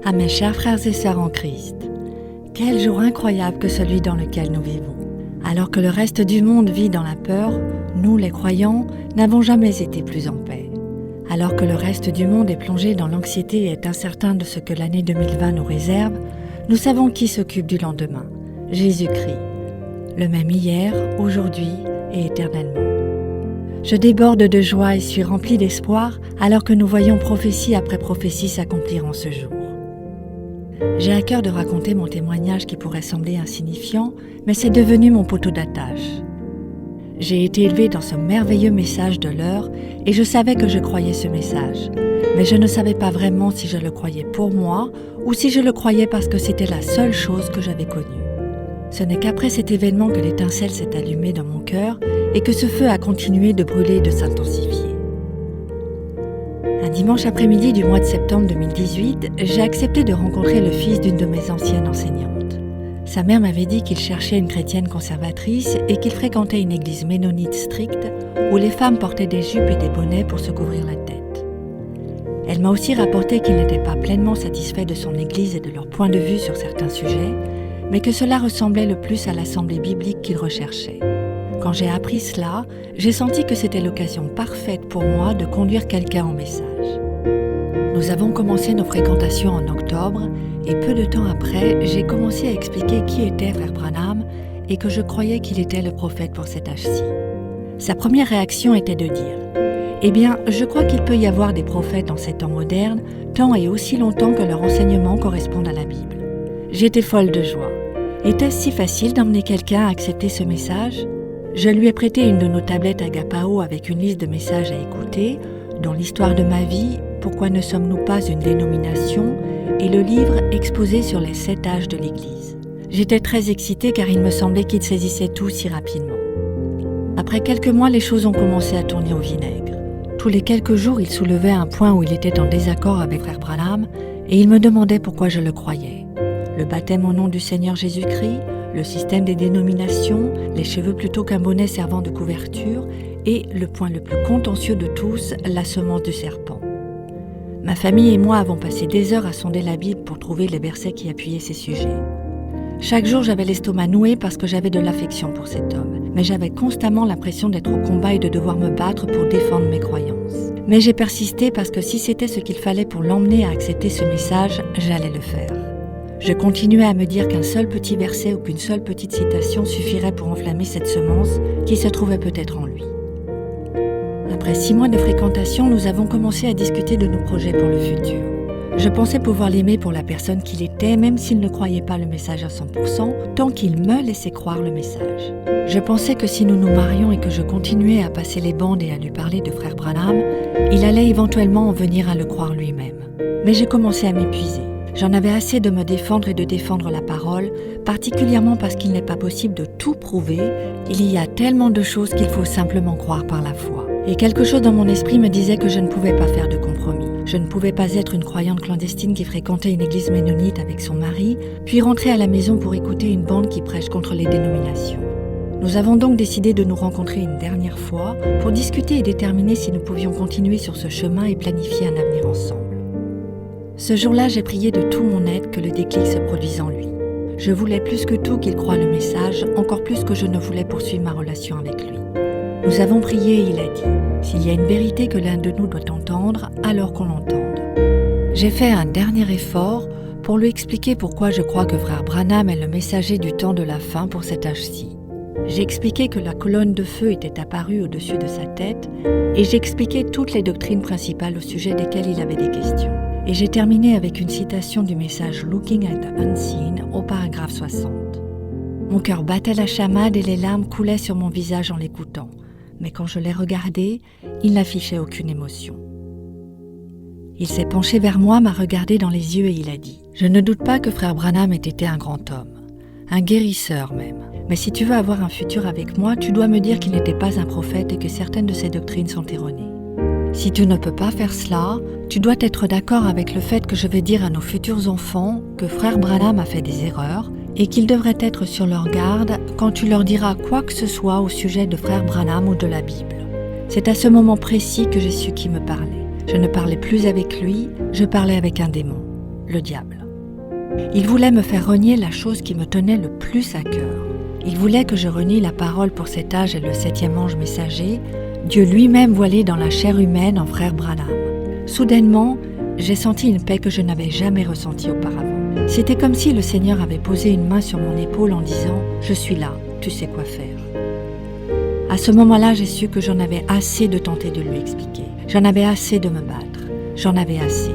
À mes chers frères et sœurs en Christ, quel jour incroyable que celui dans lequel nous vivons. Alors que le reste du monde vit dans la peur, nous, les croyants, n'avons jamais été plus en paix. Alors que le reste du monde est plongé dans l'anxiété et est incertain de ce que l'année 2020 nous réserve, nous savons qui s'occupe du lendemain, Jésus-Christ, le même hier, aujourd'hui et éternellement. Je déborde de joie et suis rempli d'espoir alors que nous voyons prophétie après prophétie s'accomplir en ce jour. J'ai à cœur de raconter mon témoignage qui pourrait sembler insignifiant, mais c'est devenu mon poteau d'attache. J'ai été élevé dans ce merveilleux message de l'heure et je savais que je croyais ce message, mais je ne savais pas vraiment si je le croyais pour moi ou si je le croyais parce que c'était la seule chose que j'avais connue. Ce n'est qu'après cet événement que l'étincelle s'est allumée dans mon cœur et que ce feu a continué de brûler et de s'intensifier. Un dimanche après-midi du mois de septembre 2018, j'ai accepté de rencontrer le fils d'une de mes anciennes enseignantes. Sa mère m'avait dit qu'il cherchait une chrétienne conservatrice et qu'il fréquentait une église ménonite stricte où les femmes portaient des jupes et des bonnets pour se couvrir la tête. Elle m'a aussi rapporté qu'il n'était pas pleinement satisfait de son église et de leur point de vue sur certains sujets, mais que cela ressemblait le plus à l'assemblée biblique qu'il recherchait. Quand j'ai appris cela, j'ai senti que c'était l'occasion parfaite pour moi de conduire quelqu'un au message. Nous avons commencé nos fréquentations en octobre et peu de temps après, j'ai commencé à expliquer qui était Frère Branham et que je croyais qu'il était le prophète pour cet âge-ci. Sa première réaction était de dire « Eh bien, je crois qu'il peut y avoir des prophètes en ces temps modernes, tant et aussi longtemps que leur enseignement correspond à la Bible. » J'étais folle de joie. Était-ce si facile d'emmener quelqu'un à accepter ce message ? Je lui ai prêté une de nos tablettes Agapao avec une liste de messages à écouter, dont l'histoire de ma vie, pourquoi ne sommes-nous pas une dénomination, et le livre exposé sur les 7 âges de l'Église. J'étais très excitée car il me semblait qu'il saisissait tout si rapidement. Après quelques mois, les choses ont commencé à tourner au vinaigre. Tous les quelques jours, il soulevait un point où il était en désaccord avec Frère Branham et il me demandait pourquoi je le croyais. Le baptême au nom du Seigneur Jésus-Christ, le système des dénominations, les cheveux plutôt qu'un bonnet servant de couverture et, le point le plus contentieux de tous, la semence du serpent. Ma famille et moi avons passé des heures à sonder la Bible pour trouver les versets qui appuyaient ces sujets. Chaque jour, j'avais l'estomac noué parce que j'avais de l'affection pour cet homme, mais j'avais constamment l'impression d'être au combat et de devoir me battre pour défendre mes croyances. Mais j'ai persisté parce que si c'était ce qu'il fallait pour l'emmener à accepter ce message, j'allais le faire. Je continuais à me dire qu'un seul petit verset ou qu'une seule petite citation suffirait pour enflammer cette semence qui se trouvait peut-être en lui. Après 6 mois de fréquentation, nous avons commencé à discuter de nos projets pour le futur. Je pensais pouvoir l'aimer pour la personne qu'il était, même s'il ne croyait pas le message à 100%, tant qu'il me laissait croire le message. Je pensais que si nous nous marions et que je continuais à passer les bandes et à lui parler de Frère Branham, il allait éventuellement en venir à le croire lui-même. Mais j'ai commencé à m'épuiser. J'en avais assez de me défendre et de défendre la parole, particulièrement parce qu'il n'est pas possible de tout prouver. Il y a tellement de choses qu'il faut simplement croire par la foi. Et quelque chose dans mon esprit me disait que je ne pouvais pas faire de compromis. Je ne pouvais pas être une croyante clandestine qui fréquentait une église ménonite avec son mari, puis rentrer à la maison pour écouter une bande qui prêche contre les dénominations. Nous avons donc décidé de nous rencontrer une dernière fois pour discuter et déterminer si nous pouvions continuer sur ce chemin et planifier un avenir ensemble. Ce jour-là, j'ai prié de tout mon être que le déclic se produise en lui. Je voulais plus que tout qu'il croie le message, encore plus que je ne voulais poursuivre ma relation avec lui. Nous avons prié et il a dit « S'il y a une vérité que l'un de nous doit entendre, alors qu'on l'entende. » J'ai fait un dernier effort pour lui expliquer pourquoi je crois que Frère Branham est le messager du temps de la fin pour cet âge-ci. J'ai expliqué que la colonne de feu était apparue au-dessus de sa tête et j'ai expliqué toutes les doctrines principales au sujet desquelles il avait des questions. Et j'ai terminé avec une citation du message « Looking at the Unseen » au paragraphe 60. Mon cœur battait la chamade et les larmes coulaient sur mon visage en l'écoutant. Mais quand je l'ai regardé, il n'affichait aucune émotion. Il s'est penché vers moi, m'a regardé dans les yeux et il a dit « Je ne doute pas que Frère Branham ait été un grand homme, un guérisseur même. Mais si tu veux avoir un futur avec moi, tu dois me dire qu'il n'était pas un prophète et que certaines de ses doctrines sont erronées. Si tu ne peux pas faire cela, tu dois être d'accord avec le fait que je vais dire à nos futurs enfants que Frère Branham a fait des erreurs et qu'ils devraient être sur leur garde quand tu leur diras quoi que ce soit au sujet de Frère Branham ou de la Bible. » C'est à ce moment précis que j'ai su qui me parlait. Je ne parlais plus avec lui, je parlais avec un démon. le diable. Il voulait me faire renier la chose qui me tenait le plus à cœur. Il voulait que je renie la parole pour cet âge et le 7e ange messager, Dieu lui-même voilé dans la chair humaine en frère Branham. Soudainement, j'ai senti une paix que je n'avais jamais ressentie auparavant. C'était comme si le Seigneur avait posé une main sur mon épaule en disant « Je suis là, tu sais quoi faire ». À ce moment-là, j'ai su que j'en avais assez de tenter de lui expliquer. J'en avais assez de me battre. J'en avais assez.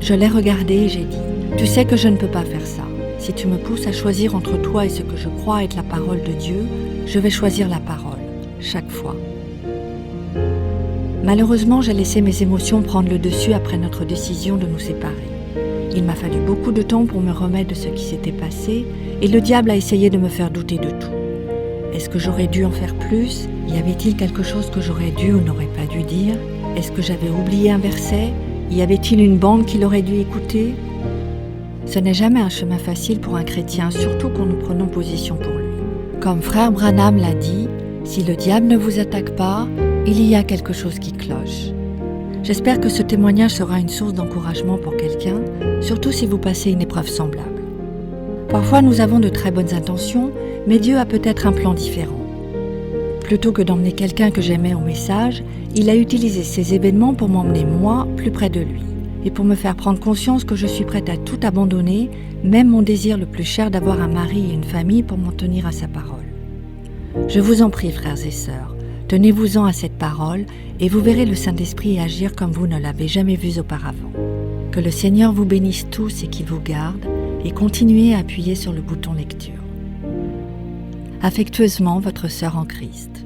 Je l'ai regardé et j'ai dit « Tu sais que je ne peux pas faire ça. Si tu me pousses à choisir entre toi et ce que je crois être la parole de Dieu, je vais choisir la parole, chaque fois. » Malheureusement, j'ai laissé mes émotions prendre le dessus après notre décision de nous séparer. Il m'a fallu beaucoup de temps pour me remettre de ce qui s'était passé et le diable a essayé de me faire douter de tout. Est-ce que j'aurais dû en faire plus? Y avait-il quelque chose que j'aurais dû ou n'aurais pas dû dire? Est-ce que j'avais oublié un verset? Y avait-il une bande qu'il aurait dû écouter? Ce n'est jamais un chemin facile pour un chrétien, surtout quand nous prenons position pour lui. Comme frère Branham l'a dit, si le diable ne vous attaque pas, il y a quelque chose qui cloche. J'espère que ce témoignage sera une source d'encouragement pour quelqu'un, surtout si vous passez une épreuve semblable. Parfois, nous avons de très bonnes intentions, mais Dieu a peut-être un plan différent. Plutôt que d'emmener quelqu'un que j'aimais au message, il a utilisé ces événements pour m'emmener moi plus près de lui et pour me faire prendre conscience que je suis prête à tout abandonner, même mon désir le plus cher d'avoir un mari et une famille pour m'en tenir à sa parole. Je vous en prie, frères et sœurs, tenez-vous-en à cette parole et vous verrez le Saint-Esprit agir comme vous ne l'avez jamais vu auparavant. Que le Seigneur vous bénisse tous et qu'il vous garde et continuez à appuyer sur le bouton lecture. Affectueusement, votre sœur en Christ.